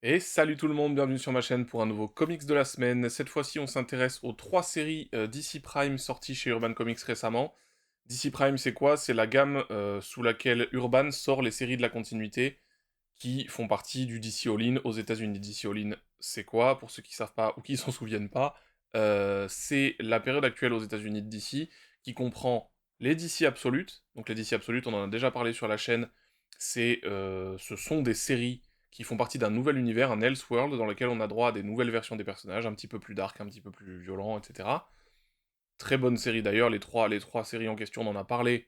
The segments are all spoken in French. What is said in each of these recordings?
Et salut tout le monde, bienvenue sur ma chaîne pour un nouveau comics de la semaine. Cette fois-ci, on s'intéresse aux 3 séries DC Prime sorties chez Urban Comics récemment. DC Prime, c'est quoi? C'est la gamme sous laquelle Urban sort les séries de la continuité qui font partie du DC All-In aux États-Unis. DC All-In, c'est quoi? Pour ceux qui savent pas ou qui s'en souviennent pas, c'est la période actuelle aux États-Unis de DC qui comprend les DC Absolutes. Donc les DC Absolutes, on en a déjà parlé sur la chaîne. Ce sont des séries qui font partie d'un nouvel univers, un Elseworld, dans lequel on a droit à des nouvelles versions des personnages, un petit peu plus dark, un petit peu plus violents, etc. Très bonne série d'ailleurs, les trois séries en question, on en a parlé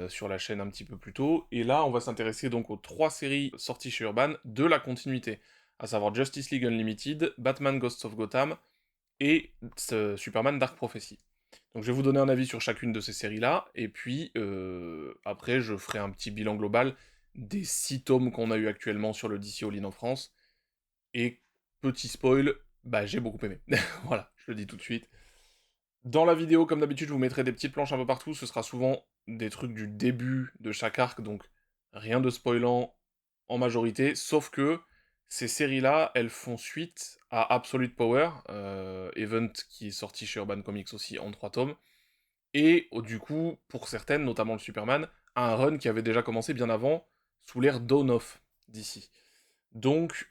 sur la chaîne un petit peu plus tôt. Et là, on va s'intéresser donc aux 3 séries sorties chez Urban de la continuité, à savoir Justice League Unlimited, Batman Ghosts of Gotham et Superman Dark Prophecy. Donc je vais vous donner un avis sur chacune de ces séries-là, et puis après je ferai un petit bilan global des 6 tomes qu'on a eu actuellement sur le DC All-In en France. Et petit spoil, bah j'ai beaucoup aimé. Voilà, je le dis tout de suite. Dans la vidéo, comme d'habitude, je vous mettrai des petites planches un peu partout, ce sera souvent des trucs du début de chaque arc, donc rien de spoilant en majorité, sauf que ces séries-là, elles font suite à Absolute Power, event qui est sorti chez Urban Comics aussi en 3 tomes, et du coup, pour certaines, notamment le Superman, un run qui avait déjà commencé bien avant, sous l'ère Dawn of d'ici. Donc,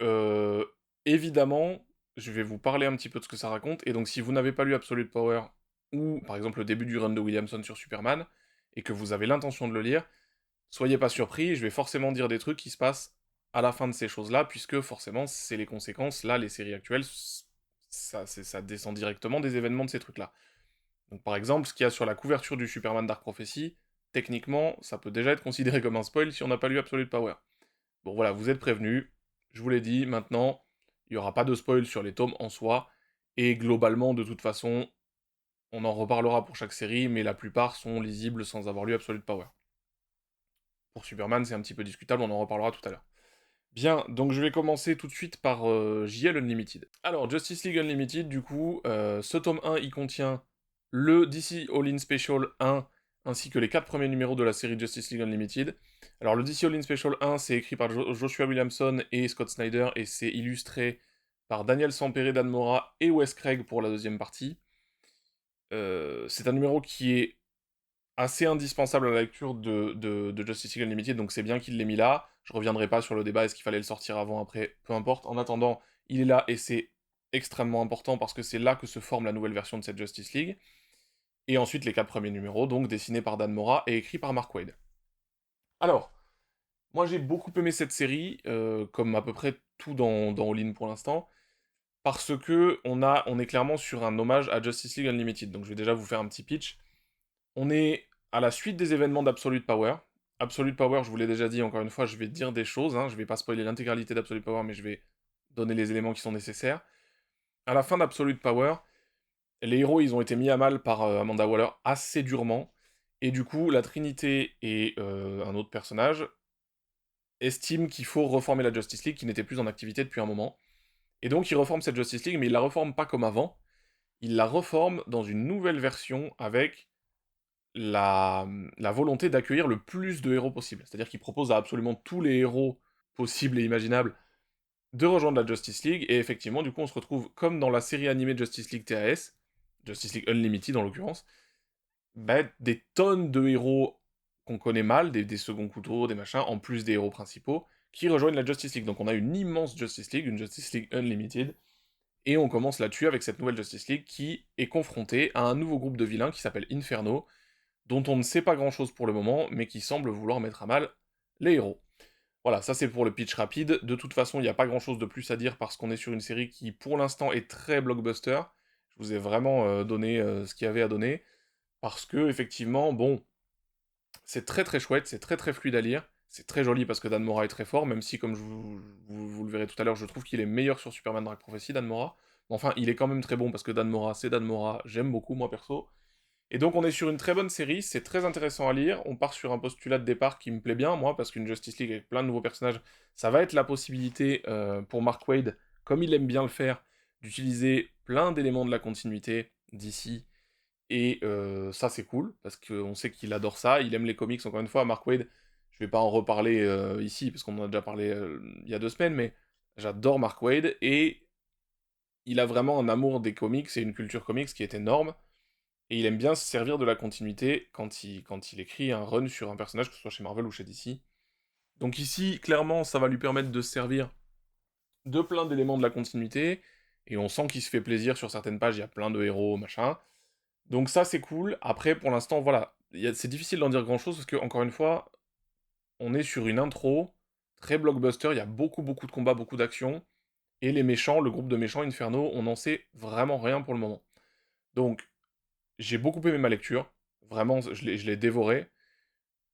évidemment, je vais vous parler un petit peu de ce que ça raconte, et donc si vous n'avez pas lu Absolute Power, ou par exemple le début du run de Williamson sur Superman, et que vous avez l'intention de le lire, soyez pas surpris, je vais forcément dire des trucs qui se passent à la fin de ces choses-là, puisque forcément, c'est les conséquences, là, les séries actuelles, ça descend directement des événements de ces trucs-là. Donc par exemple, ce qu'il y a sur la couverture du Superman Dark Prophecy, techniquement, ça peut déjà être considéré comme un spoil si on n'a pas lu Absolute Power. Bon voilà, vous êtes prévenus, je vous l'ai dit, maintenant, il n'y aura pas de spoil sur les tomes en soi, et globalement, de toute façon, on en reparlera pour chaque série, mais la plupart sont lisibles sans avoir lu Absolute Power. Pour Superman, c'est un petit peu discutable, on en reparlera tout à l'heure. Bien, donc je vais commencer tout de suite par JL Unlimited. Alors, Justice League Unlimited, du coup, ce tome 1, il contient le DC All-In Special 1, ainsi que les 4 premiers numéros de la série Justice League Unlimited. Alors, le DC All-In Special 1, c'est écrit par Joshua Williamson et Scott Snyder, et c'est illustré par Daniel Sampere, Dan Mora et Wes Craig pour la deuxième partie. C'est un numéro qui est assez indispensable à la lecture de Justice League Unlimited, donc c'est bien qu'il l'ait mis là. Je reviendrai pas sur le débat, est-ce qu'il fallait le sortir avant, après, peu importe. En attendant, il est là et c'est extrêmement important parce que c'est là que se forme la nouvelle version de cette Justice League. Et ensuite les 4 premiers numéros, donc dessinés par Dan Mora et écrits par Mark Waid. Alors, moi j'ai beaucoup aimé cette série, comme à peu près tout dans All In pour l'instant, parce que on est clairement sur un hommage à Justice League Unlimited. Donc je vais déjà vous faire un petit pitch. On est à la suite des événements d'Absolute Power. Absolute Power, je vous l'ai déjà dit, encore une fois, je vais dire des choses, hein, je vais pas spoiler l'intégralité d'Absolute Power, mais je vais donner les éléments qui sont nécessaires. À la fin d'Absolute Power, les héros, ils ont été mis à mal par Amanda Waller assez durement, et du coup, la Trinité et un autre personnage estiment qu'il faut reformer la Justice League, qui n'était plus en activité depuis un moment. Et donc, ils reforment cette Justice League, mais ils la reforment pas comme avant, ils la reforment dans une nouvelle version avec la volonté d'accueillir le plus de héros possible. C'est-à-dire qu'il propose à absolument tous les héros possibles et imaginables de rejoindre la Justice League, et effectivement, du coup, on se retrouve comme dans la série animée Justice League TAS, Justice League Unlimited en l'occurrence, bah, des tonnes de héros qu'on connaît mal, des seconds couteaux, des machins, en plus des héros principaux, qui rejoignent la Justice League. Donc on a une immense Justice League, une Justice League Unlimited, et on commence là-dessus avec cette nouvelle Justice League qui est confrontée à un nouveau groupe de vilains qui s'appelle Inferno, dont on ne sait pas grand-chose pour le moment, mais qui semble vouloir mettre à mal les héros. Voilà, ça c'est pour le pitch rapide. De toute façon, il n'y a pas grand-chose de plus à dire parce qu'on est sur une série qui, pour l'instant, est très blockbuster. Je vous ai vraiment donné ce qu'il y avait à donner. Parce que, effectivement, bon, c'est très très chouette, c'est très très fluide à lire. C'est très joli parce que Dan Mora est très fort, même si, comme vous le verrez tout à l'heure, je trouve qu'il est meilleur sur Superman Dark Prophecy, Dan Mora. Mais enfin, il est quand même très bon parce que Dan Mora, c'est Dan Mora, j'aime beaucoup moi perso. Et donc on est sur une très bonne série, c'est très intéressant à lire, on part sur un postulat de départ qui me plaît bien, moi, parce qu'une Justice League avec plein de nouveaux personnages, ça va être la possibilité pour Mark Waid, comme il aime bien le faire, d'utiliser plein d'éléments de la continuité d'ici, et ça c'est cool, parce qu'on sait qu'il adore ça, il aime les comics, encore une fois, Mark Waid, je vais pas en reparler ici, parce qu'on en a déjà parlé il y a 2 semaines, mais J'adore Mark Waid, et il a vraiment un amour des comics et une culture comics qui est énorme, et il aime bien se servir de la continuité quand il écrit un run sur un personnage, que ce soit chez Marvel ou chez DC. Donc ici, clairement, ça va lui permettre de se servir de plein d'éléments de la continuité, et on sent qu'il se fait plaisir sur certaines pages, il y a plein de héros, machin. Donc ça, c'est cool. Après, pour l'instant, voilà, c'est difficile d'en dire grand-chose, parce que, encore une fois, on est sur une intro très blockbuster, il y a beaucoup, beaucoup de combats, beaucoup d'actions, et les méchants, le groupe de méchants Inferno, on n'en sait vraiment rien pour le moment. Donc, j'ai beaucoup aimé ma lecture, vraiment, je l'ai dévoré,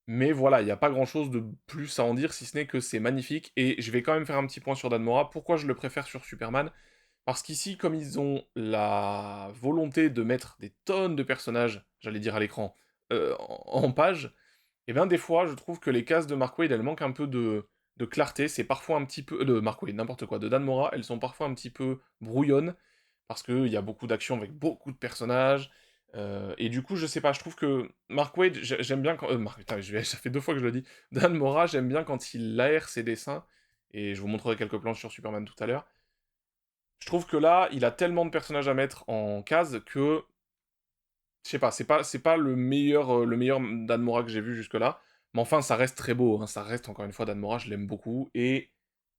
mais voilà, il n'y a pas grand-chose de plus à en dire, si ce n'est que c'est magnifique, et je vais quand même faire un petit point sur Dan Mora. Pourquoi je le préfère sur Superman? Parce qu'ici, comme ils ont la volonté de mettre des tonnes de personnages, j'allais dire à l'écran, en page, et bien des fois, je trouve que les cases de Mark Waid, elles manquent un peu de clarté, c'est parfois un petit peu... De Mark Waid, n'importe quoi, de Dan Mora, elles sont parfois un petit peu brouillonnes, parce qu'il y a beaucoup d'actions avec beaucoup de personnages, et du coup, je sais pas, je trouve que Mark Waid, j'aime bien quand... putain, ça fait 2 fois que je le dis. Dan Mora, j'aime bien quand il aère ses dessins, et je vous montrerai quelques planches sur Superman tout à l'heure. Je trouve que là, il a tellement de personnages à mettre en case que... Je sais pas, c'est pas le meilleur Dan Mora que j'ai vu jusque-là, mais enfin, ça reste très beau, hein, ça reste, encore une fois, Dan Mora, je l'aime beaucoup, et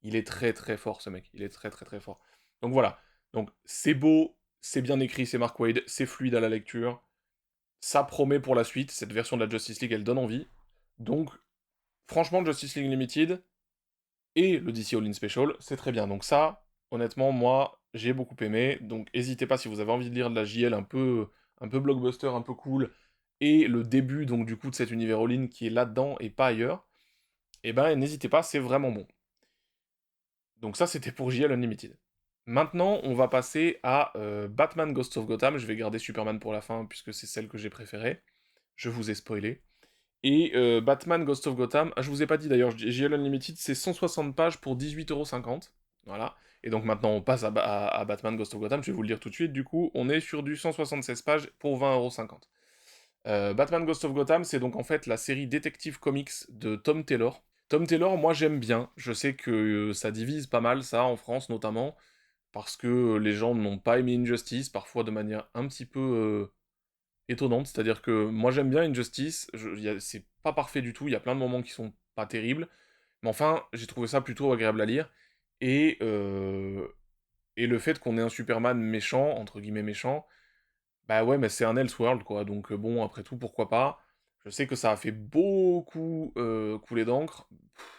il est très très fort, ce mec, il est très très très fort. Donc voilà, donc c'est beau, c'est bien écrit, c'est Mark Waid, c'est fluide à la lecture, ça promet pour la suite, cette version de la Justice League, elle donne envie, donc franchement, Justice League Limited et le DC All-In Special, c'est très bien, donc ça, honnêtement, moi, j'ai beaucoup aimé, donc n'hésitez pas si vous avez envie de lire de la JL un peu blockbuster, un peu cool, et le début, donc du coup, de cet univers all-in qui est là-dedans et pas ailleurs, et ben n'hésitez pas, c'est vraiment bon. Donc ça, c'était pour JL Unlimited. Maintenant, on va passer à Batman Ghost of Gotham. Je vais garder Superman pour la fin, puisque c'est celle que j'ai préférée. Je vous ai spoilé. Et Batman Ghost of Gotham, ah, je vous ai pas dit d'ailleurs, JL Unlimited, c'est 160 pages pour 18,50 €. Voilà. Et donc maintenant, on passe à Batman Ghost of Gotham. Je vais vous le dire tout de suite. Du coup, on est sur du 176 pages pour 20,50 €. Batman Ghost of Gotham, c'est donc en fait la série Detective Comics de Tom Taylor. Tom Taylor, moi j'aime bien. Je sais que ça divise pas mal, ça, en France notamment, parce que les gens n'ont pas aimé Injustice, parfois de manière un petit peu étonnante. C'est-à-dire que moi j'aime bien Injustice, c'est pas parfait du tout, il y a plein de moments qui sont pas terribles, mais enfin, j'ai trouvé ça plutôt agréable à lire. Et, euh, et le fait qu'on ait un Superman méchant, entre guillemets méchant, bah ouais, mais c'est un Elseworld, quoi, donc bon, après tout, pourquoi pas. Je sais que ça a fait beaucoup couler d'encre.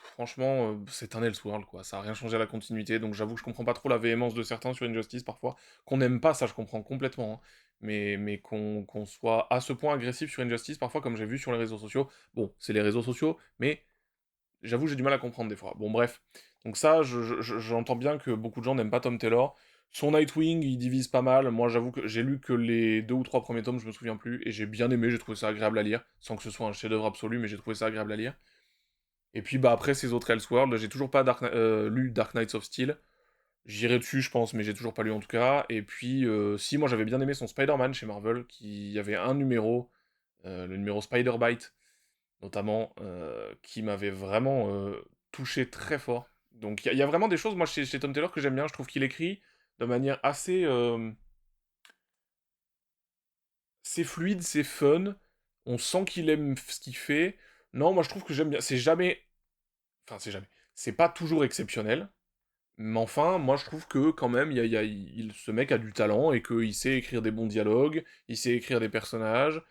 Franchement, c'est un Elseworld, quoi, ça a rien changé à la continuité, donc j'avoue que je comprends pas trop la véhémence de certains sur Injustice, parfois. Qu'on n'aime pas, ça je comprends complètement, hein. Mais qu'on soit à ce point agressif sur Injustice, parfois, comme j'ai vu sur les réseaux sociaux. Bon, c'est les réseaux sociaux, mais j'avoue, j'ai du mal à comprendre des fois. Bon, bref. Donc ça, j'entends bien que beaucoup de gens n'aiment pas Tom Taylor. Son Nightwing, il divise pas mal. Moi, j'avoue que j'ai lu que les 2 ou 3 premiers tomes, je me souviens plus, et j'ai bien aimé, j'ai trouvé ça agréable à lire, sans que ce soit un chef-d'œuvre absolu, mais j'ai trouvé ça agréable à lire. Et puis, bah, après, ces autres Elseworlds, j'ai toujours pas lu Dark Knights of Steel. J'irai dessus, je pense, mais j'ai toujours pas lu en tout cas. Et puis, si, moi, j'avais bien aimé son Spider-Man chez Marvel, qui y avait un numéro, le numéro Spider-Bite, notamment, qui m'avait vraiment touché très fort. Donc il y a vraiment des choses, moi, chez Tom Taylor que j'aime bien. Je trouve qu'il écrit de manière assez fluide, c'est fun. On sent qu'il aime ce qu'il fait. Non, moi, je trouve que j'aime bien. C'est jamais... Enfin, c'est jamais. C'est pas toujours exceptionnel. Mais enfin, moi, je trouve que, quand même, ce mec a du talent et qu'il sait écrire des bons dialogues, il sait écrire des personnages.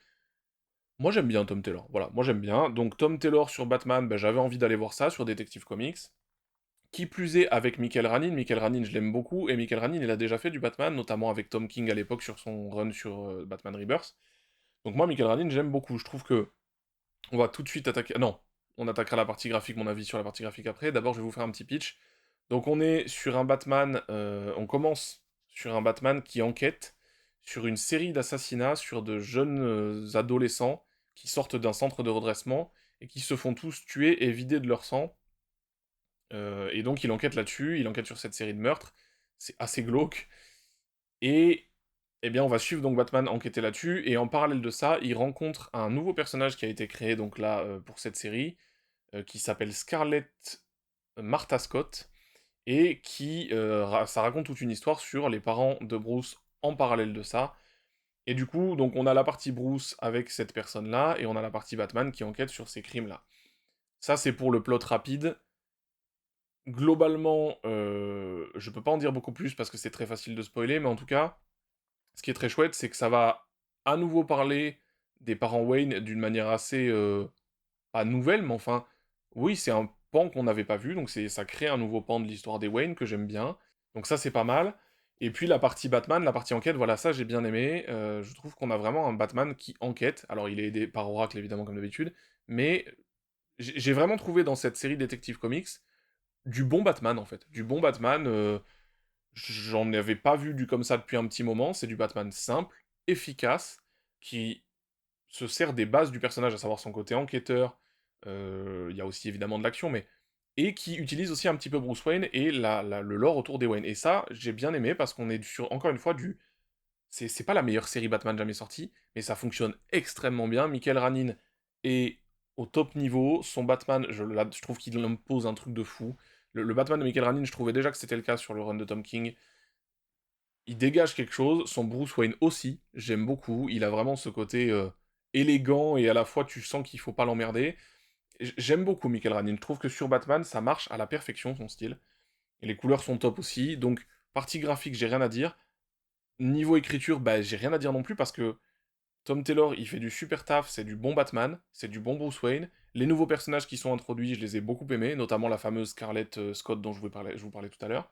Moi j'aime bien Tom Taylor, voilà, moi j'aime bien. Donc Tom Taylor sur Batman, ben, j'avais envie d'aller voir ça sur Detective Comics. Qui plus est avec Michael Ranin. Michael Ranin, je l'aime beaucoup, et Michael Ranin, il a déjà fait du Batman, notamment avec Tom King à l'époque sur son run sur Batman Rebirth. Donc moi, Michael Ranin, j'aime beaucoup. Je trouve que on va tout de suite attaquer... Non, on attaquera la partie graphique, mon avis sur la partie graphique après. D'abord, je vais vous faire un petit pitch. Donc on est sur un Batman, on commence sur un Batman qui enquête sur une série d'assassinats sur de jeunes adolescents qui sortent d'un centre de redressement et qui se font tous tuer et vider de leur sang. Et donc il enquête là-dessus, il enquête sur cette série de meurtres. C'est assez glauque. Et eh bien on va suivre donc Batman enquêter là-dessus, et en parallèle de ça, il rencontre un nouveau personnage qui a été créé donc là pour cette série, qui s'appelle Scarlett Martha Scott, et ça raconte toute une histoire sur les parents de Bruce en parallèle de ça. Et du coup, donc on a la partie Bruce avec cette personne-là, et on a la partie Batman qui enquête sur ces crimes-là. Ça, c'est pour le plot rapide. Globalement, je peux pas en dire beaucoup plus parce que c'est très facile de spoiler, mais en tout cas, ce qui est très chouette, c'est que ça va à nouveau parler des parents Wayne d'une manière assez, pas nouvelle, mais enfin, oui, c'est un pan qu'on n'avait pas vu, donc ça crée un nouveau pan de l'histoire des Wayne que j'aime bien. Donc ça, c'est pas mal. Et puis la partie Batman, la partie enquête, voilà, ça j'ai bien aimé. Je trouve qu'on a vraiment un Batman qui enquête. Alors il est aidé par Oracle, évidemment, comme d'habitude, mais j'ai vraiment trouvé dans cette série Detective Comics du bon Batman, en fait. Du bon Batman, j'en avais pas vu du comme ça depuis un petit moment. C'est du Batman simple, efficace, qui se sert des bases du personnage, à savoir son côté enquêteur, il y a aussi évidemment de l'action, mais et qui utilise aussi un petit peu Bruce Wayne et le lore autour des Wayne. Et ça, j'ai bien aimé, parce qu'on est sur, encore une fois, c'est pas la meilleure série Batman jamais sortie, mais ça fonctionne extrêmement bien. Michael Ranin est au top niveau, son Batman, je trouve qu'il impose un truc de fou. Le Batman de Michael Ranin, je trouvais déjà que c'était le cas sur le run de Tom King. Il dégage quelque chose, son Bruce Wayne aussi, j'aime beaucoup, il a vraiment ce côté élégant et à la fois tu sens qu'il faut pas l'emmerder. J'aime beaucoup Michael Ranin, je trouve que sur Batman ça marche à la perfection son style, et les couleurs sont top aussi, donc partie graphique j'ai rien à dire, niveau écriture bah j'ai rien à dire non plus parce que Tom Taylor il fait du super taf, c'est du bon Batman, c'est du bon Bruce Wayne, les nouveaux personnages qui sont introduits je les ai beaucoup aimés, notamment la fameuse Scarlett Scott dont je vous parlais tout à l'heure.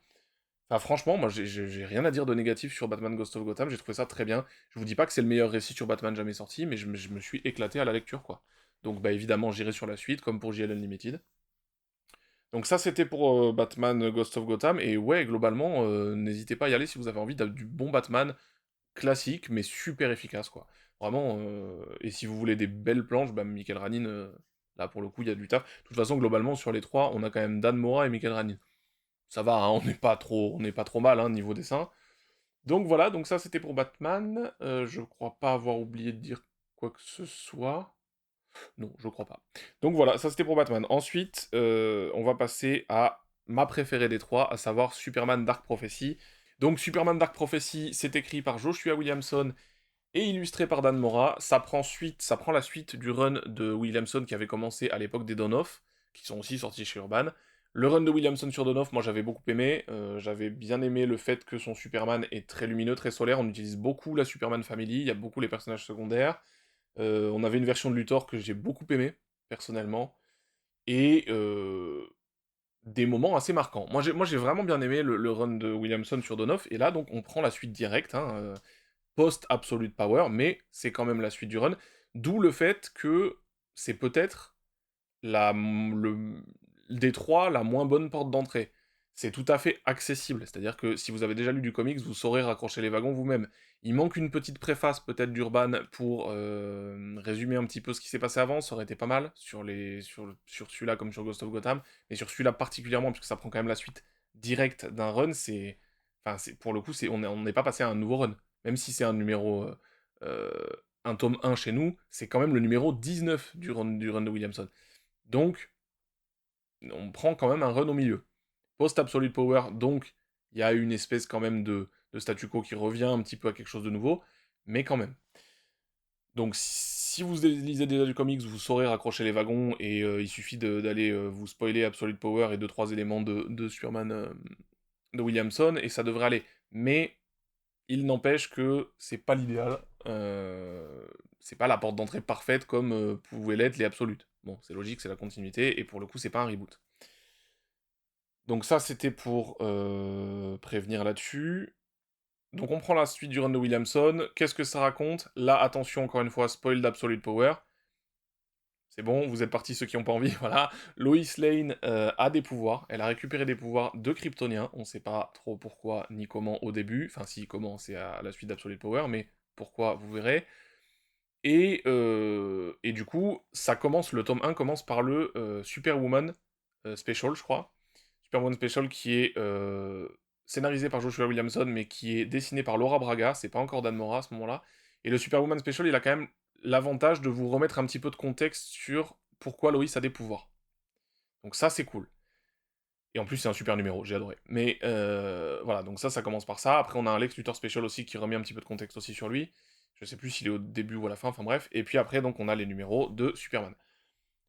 Enfin, franchement, moi, j'ai rien à dire de négatif sur Batman Ghost of Gotham, j'ai trouvé ça très bien. Je vous dis pas que c'est le meilleur récit sur Batman jamais sorti, mais je me suis éclaté à la lecture, quoi. Donc, bah, évidemment, j'irai sur la suite, comme pour JL Unlimited. Donc ça, c'était pour Batman Ghost of Gotham, et ouais, globalement, n'hésitez pas à y aller si vous avez envie du bon Batman classique, mais super efficace, quoi. Vraiment, et si vous voulez des belles planches, bah, Michael Ranin, là, pour le coup, il y a du taf. De toute façon, globalement, sur les trois, on a quand même Dan Mora et Michael Ranin. Ça va, hein, on n'est pas trop mal, hein, niveau dessin. Donc voilà, donc ça c'était pour Batman. Je crois pas avoir oublié de dire quoi que ce soit. Non, je crois pas. Donc voilà, ça c'était pour Batman. Ensuite, on va passer à ma préférée des trois, à savoir Superman Dark Prophecy. Donc Superman Dark Prophecy, c'est écrit par Joshua Williamson et illustré par Dan Mora. Ça prend la suite du run de Williamson qui avait commencé à l'époque des Dawn-of, qui sont aussi sortis chez Urban. Le run de Williamson sur Dawn-of, moi j'avais beaucoup aimé. J'avais bien aimé le fait que son Superman est très lumineux, très solaire. On utilise beaucoup la Superman Family, il y a beaucoup les personnages secondaires. On avait une version de Luthor que j'ai beaucoup aimé, personnellement. Et des moments assez marquants. Moi j'ai vraiment bien aimé le run de Williamson sur Dawn-of. Et là, donc, on prend la suite directe, hein, post-Absolute Power, mais c'est quand même la suite du run. D'où le fait que c'est peut-être le, des trois la moins bonne porte d'entrée. C'est tout à fait accessible, c'est-à-dire que si vous avez déjà lu du comics, vous saurez raccrocher les wagons vous-même. Il manque une petite préface peut-être d'Urban pour résumer un petit peu ce qui s'est passé avant, ça aurait été pas mal sur celui-là comme sur Ghost of Gotham, mais sur celui-là particulièrement, puisque ça prend quand même la suite directe d'un run, enfin, pour le coup, on n'est pas passé à un nouveau run. Même si c'est euh, un tome 1 chez nous, c'est quand même le numéro 19 du run de Williamson. Donc, on prend quand même un run au milieu. Post-Absolute Power, donc, il y a une espèce quand même de statu quo qui revient un petit peu à quelque chose de nouveau, mais quand même. Donc, si vous lisez déjà du comics, vous saurez raccrocher les wagons, et il suffit d'aller vous spoiler Absolute Power et 2-3 éléments de Superman de Williamson, et ça devrait aller. Mais, il n'empêche que c'est pas l'idéal. C'est pas la porte d'entrée parfaite comme pouvaient l'être les Absolutes. Bon, c'est logique, c'est la continuité, et pour le coup, c'est pas un reboot. Donc ça, c'était pour prévenir là-dessus. Donc on prend la suite du run de Williamson. Qu'est-ce que ça raconte? Là, attention, encore une fois, spoil d'Absolute Power. C'est bon, vous êtes partis ceux qui n'ont pas envie, voilà. Lois Lane a des pouvoirs, elle a récupéré des pouvoirs de Kryptoniens, on sait pas trop pourquoi ni comment au début, enfin si, comment, c'est à la suite d'Absolute Power, mais pourquoi, vous verrez. Et du coup, le tome 1 commence par le Superwoman Special, je crois. Superwoman Special qui est scénarisé par Joshua Williamson, mais qui est dessiné par Laura Braga, c'est pas encore Dan Mora à ce moment-là. Et le Superwoman Special, il a quand même l'avantage de vous remettre un petit peu de contexte sur pourquoi Lois a des pouvoirs. Donc ça, c'est cool. Et en plus, c'est un super numéro, j'ai adoré. Mais voilà, donc ça commence par ça. Après, on a un Lex Luthor Special aussi qui remet un petit peu de contexte aussi sur lui. Je sais plus s'il est au début ou à la fin, enfin bref. Et puis après, donc, on a les numéros de Superman.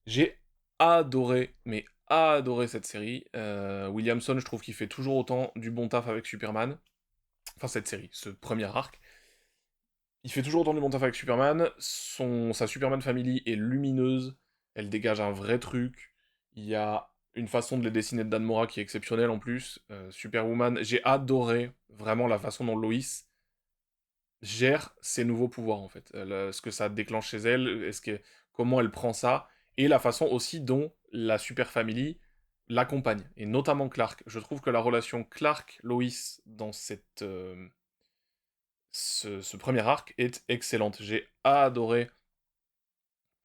J'ai adoré, mais adoré cette série. Williamson, je trouve qu'il fait toujours autant du bon taf avec Superman. Enfin, cette série, ce premier arc. Il fait toujours autant du bon taf avec Superman. Sa Superman Family est lumineuse. Elle dégage un vrai truc. Il y a une façon de les dessiner de Dan Mora qui est exceptionnelle en plus. Superwoman, j'ai adoré vraiment la façon dont Lois gère ses nouveaux pouvoirs en fait. Ce que ça déclenche chez elle, comment elle prend ça, et la façon aussi dont la Super Family l'accompagne, et notamment Clark. Je trouve que la relation Clark-Lois dans ce premier arc est excellente. J'ai adoré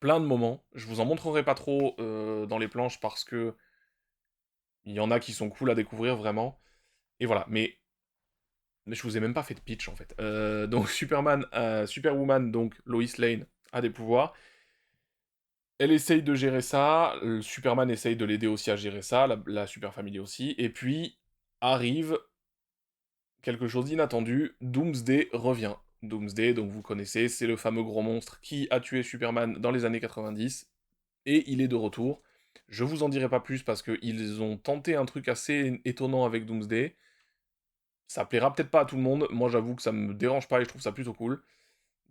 plein de moments. Je vous en montrerai pas trop dans les planches parce que il y en a qui sont cool à découvrir vraiment. Et voilà, mais je vous ai même pas fait de pitch en fait. Donc Superwoman, donc Lois Lane a des pouvoirs. Elle essaye de gérer ça. Superman essaye de l'aider aussi à gérer ça. La Super Family aussi. Et puis arrive quelque chose d'inattendu. Doomsday revient. Doomsday, donc vous connaissez, c'est le fameux gros monstre qui a tué Superman dans les années 90. Et il est de retour. Je vous en dirai pas plus parce qu'ils ont tenté un truc assez étonnant avec Doomsday. Ça plaira peut-être pas à tout le monde. Moi, j'avoue que ça me dérange pas et je trouve ça plutôt cool.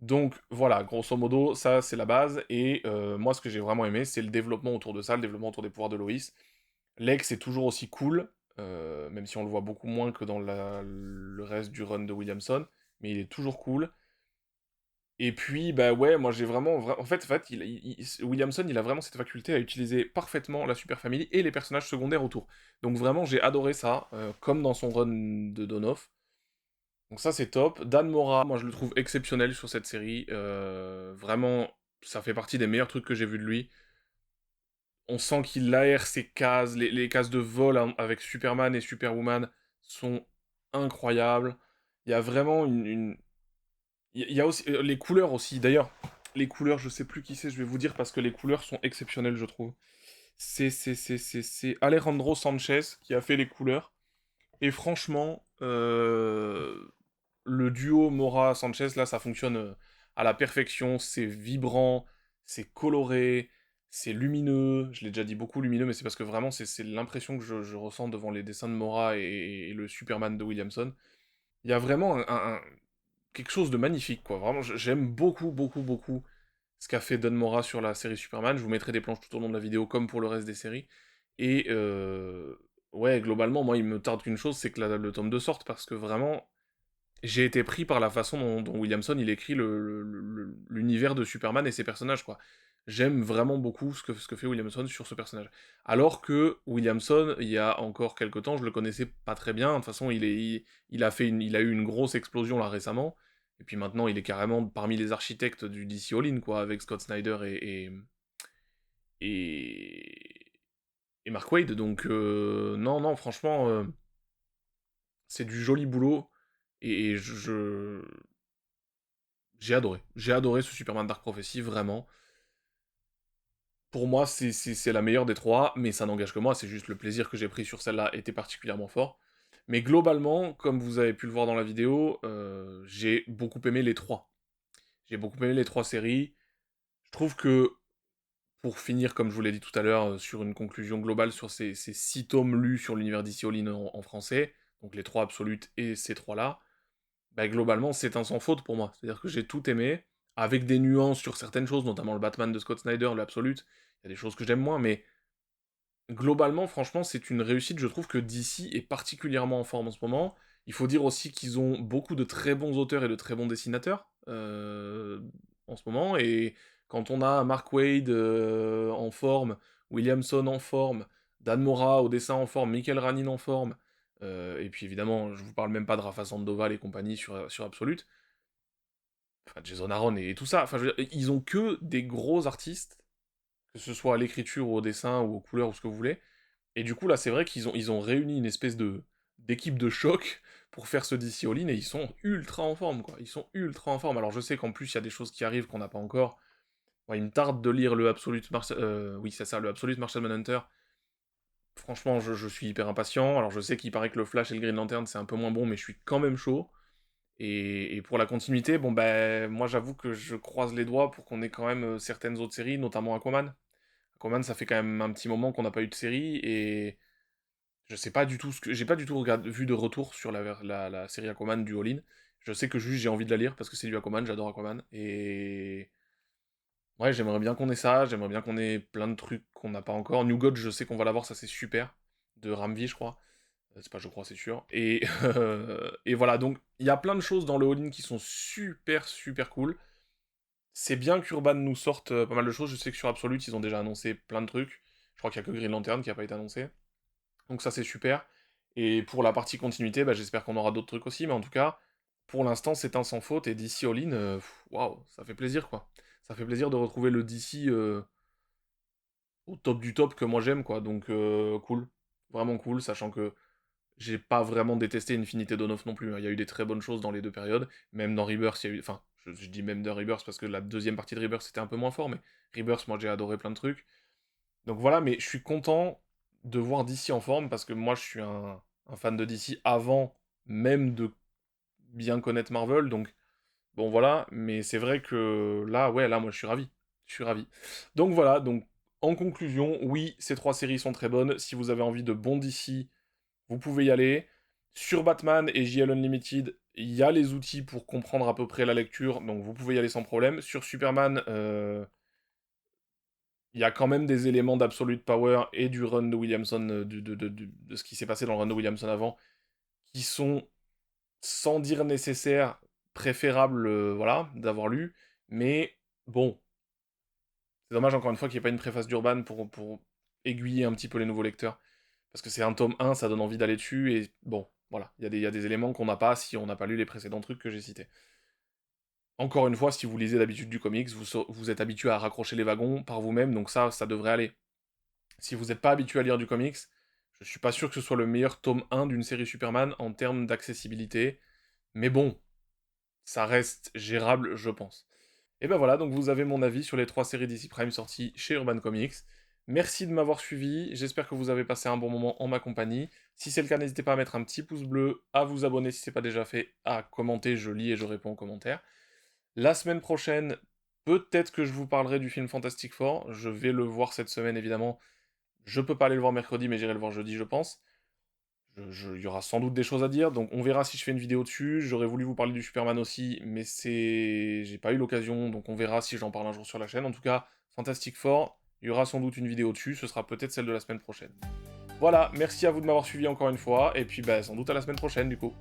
Donc voilà, grosso modo, ça c'est la base. Et moi, ce que j'ai vraiment aimé, c'est le développement autour de ça, le développement autour des pouvoirs de Loïs. Lex est toujours aussi cool, même si on le voit beaucoup moins que dans le reste du run de Williamson, mais il est toujours cool. Et puis, bah ouais, moi j'ai vraiment, en fait Williamson, il a vraiment cette faculté à utiliser parfaitement la Super Family et les personnages secondaires autour. Donc vraiment, j'ai adoré ça, comme dans son run de Dawn of. Donc ça c'est top. Dan Mora, moi je le trouve exceptionnel sur cette série. Vraiment, ça fait partie des meilleurs trucs que j'ai vu de lui. On sent qu'il aère ses cases, les cases de vol hein, avec Superman et Superwoman sont incroyables. Il y a vraiment Il y a aussi les couleurs aussi. D'ailleurs, les couleurs, je sais plus qui c'est, je vais vous dire parce que les couleurs sont exceptionnelles, je trouve. C'est Alejandro Sanchez qui a fait les couleurs. Et franchement, le duo Mora-Sanchez, là, ça fonctionne à la perfection. C'est vibrant, c'est coloré, c'est lumineux. Je l'ai déjà dit beaucoup lumineux, mais c'est parce que vraiment, c'est l'impression que je ressens devant les dessins de Mora et le Superman de Williamson. Il y a vraiment quelque chose de magnifique, quoi. Vraiment, j'aime beaucoup, beaucoup, beaucoup ce qu'a fait Don Mora sur la série Superman. Je vous mettrai des planches tout au long de la vidéo, comme pour le reste des séries. Et ouais, globalement, moi, il me tarde qu'une chose, c'est que le tome 2 sorte, parce que vraiment, j'ai été pris par la façon dont Williamson il écrit l'univers de Superman et ses personnages, quoi. J'aime vraiment beaucoup ce que fait Williamson sur ce personnage. Alors que Williamson, il y a encore quelques temps, je le connaissais pas très bien. De toute façon, il a eu une grosse explosion là récemment. Et puis maintenant, il est carrément parmi les architectes du DC All-In, quoi, avec Scott Snyder et, et Mark Waid. Donc, non, non, franchement, c'est du joli boulot. Et j'ai adoré. J'ai adoré ce Superman Dark Prophecy, vraiment. Pour moi, c'est la meilleure des trois, mais ça n'engage que moi, c'est juste le plaisir que j'ai pris sur celle-là était particulièrement fort. Mais globalement, comme vous avez pu le voir dans la vidéo, j'ai beaucoup aimé les trois. J'ai beaucoup aimé les trois séries. Je trouve que, pour finir, comme je vous l'ai dit tout à l'heure, sur une conclusion globale sur ces 6 tomes lus sur l'univers d'ici All-In en français, donc les trois absolutes et ces trois-là, bah, globalement, c'est un sans faute pour moi. C'est-à-dire que j'ai tout aimé, avec des nuances sur certaines choses, notamment le Batman de Scott Snyder, le Absolute. Il y a des choses que j'aime moins, mais globalement, franchement, c'est une réussite. Je trouve que DC est particulièrement en forme en ce moment. Il faut dire aussi qu'ils ont beaucoup de très bons auteurs et de très bons dessinateurs en ce moment. Et quand on a Mark Waid en forme, Williamson en forme, Dan Mora au dessin en forme, Michael Ranin en forme, et puis évidemment, je vous parle même pas de Rafa Sandoval et compagnie sur Absolute, enfin Jason Aaron et tout ça, enfin je veux dire, ils ont que des gros artistes, que ce soit à l'écriture ou au dessin ou aux couleurs ou ce que vous voulez, et du coup là c'est vrai qu'ils ont réuni une espèce d'équipe de choc pour faire ce DC All-In et ils sont ultra en forme quoi, ils sont ultra en forme. Alors je sais qu'en plus il y a des choses qui arrivent qu'on n'a pas encore. Ouais, il me tarde de lire le Absolute Martial, oui c'est ça, le Absolute Martial Manhunter, franchement, je suis hyper impatient. Alors je sais qu'il paraît que le Flash et le Green Lantern, c'est un peu moins bon, mais je suis quand même chaud. Et pour la continuité, bon ben, moi j'avoue que je croise les doigts pour qu'on ait quand même certaines autres séries, notamment Aquaman. Aquaman, ça fait quand même un petit moment qu'on n'a pas eu de série, et je sais pas du tout ce que... J'ai pas du tout vu de retour sur la série Aquaman du All-In. Je sais que juste j'ai envie de la lire parce que c'est du Aquaman, j'adore Aquaman. Et ouais, j'aimerais bien qu'on ait ça, j'aimerais bien qu'on ait plein de trucs qu'on n'a pas encore. New God, je sais qu'on va l'avoir, ça c'est super. De Ramvi, je crois. C'est pas je crois, c'est sûr. Et, et voilà, donc il y a plein de choses dans le All-In qui sont super super cool. C'est bien qu'Urban nous sorte pas mal de choses. Je sais que sur Absolute, ils ont déjà annoncé plein de trucs. Je crois qu'il y a que Green Lantern qui a pas été annoncé. Donc ça c'est super. Et pour la partie continuité, bah, j'espère qu'on aura d'autres trucs aussi, mais en tout cas, pour l'instant c'est un sans faute, et DC All-In, waouh, ça fait plaisir quoi. Ça fait plaisir de retrouver le DC au top du top que moi j'aime quoi, donc cool. Vraiment cool, sachant que j'ai pas vraiment détesté Infinité Dawn of non plus, hein. Il y a eu des très bonnes choses dans les deux périodes, même dans Rebirth, il y a eu... Enfin, je dis même dans Rebirth parce que la deuxième partie de Rebirth c'était un peu moins fort, mais Rebirth, moi j'ai adoré plein de trucs. Donc voilà, mais je suis content de voir DC en forme, parce que moi je suis un fan de DC avant même de bien connaître Marvel, donc bon voilà, mais c'est vrai que là, ouais, là moi je suis ravi. Je suis ravi. Donc voilà, donc en conclusion, oui, ces trois séries sont très bonnes. Si vous avez envie de bon DC, vous pouvez y aller. Sur Batman et JL Unlimited, il y a les outils pour comprendre à peu près la lecture, donc vous pouvez y aller sans problème. Sur Superman, il y a quand même des éléments d'Absolute Power et du run de Williamson, de ce qui s'est passé dans le run de Williamson avant, qui sont, sans dire nécessaire, préférables, voilà, d'avoir lu. Mais bon, c'est dommage encore une fois qu'il n'y ait pas une préface d'Urban pour aiguiller un petit peu les nouveaux lecteurs. Parce que c'est un tome 1, ça donne envie d'aller dessus, et bon, voilà, il y a des éléments qu'on n'a pas si on n'a pas lu les précédents trucs que j'ai cités. Encore une fois, si vous lisez d'habitude du comics, vous êtes habitué à raccrocher les wagons par vous-même, donc ça devrait aller. Si vous n'êtes pas habitué à lire du comics, je suis pas sûr que ce soit le meilleur tome 1 d'une série Superman en termes d'accessibilité, mais bon, ça reste gérable, je pense. Et ben voilà, donc vous avez mon avis sur les trois séries DC Prime sorties chez Urban Comics. Merci de m'avoir suivi, j'espère que vous avez passé un bon moment en ma compagnie. Si c'est le cas, n'hésitez pas à mettre un petit pouce bleu, à vous abonner si ce n'est pas déjà fait, à commenter, je lis et je réponds aux commentaires. La semaine prochaine, peut-être que je vous parlerai du film Fantastic Four, je vais le voir cette semaine évidemment. Je peux pas aller le voir mercredi, mais j'irai le voir jeudi, je pense. Il y aura sans doute des choses à dire, donc on verra si je fais une vidéo dessus. J'aurais voulu vous parler du Superman aussi, mais j'ai pas eu l'occasion, donc on verra si j'en parle un jour sur la chaîne. En tout cas, Fantastic Four, il y aura sans doute une vidéo dessus, ce sera peut-être celle de la semaine prochaine. Voilà, merci à vous de m'avoir suivi encore une fois, et puis bah, sans doute à la semaine prochaine du coup.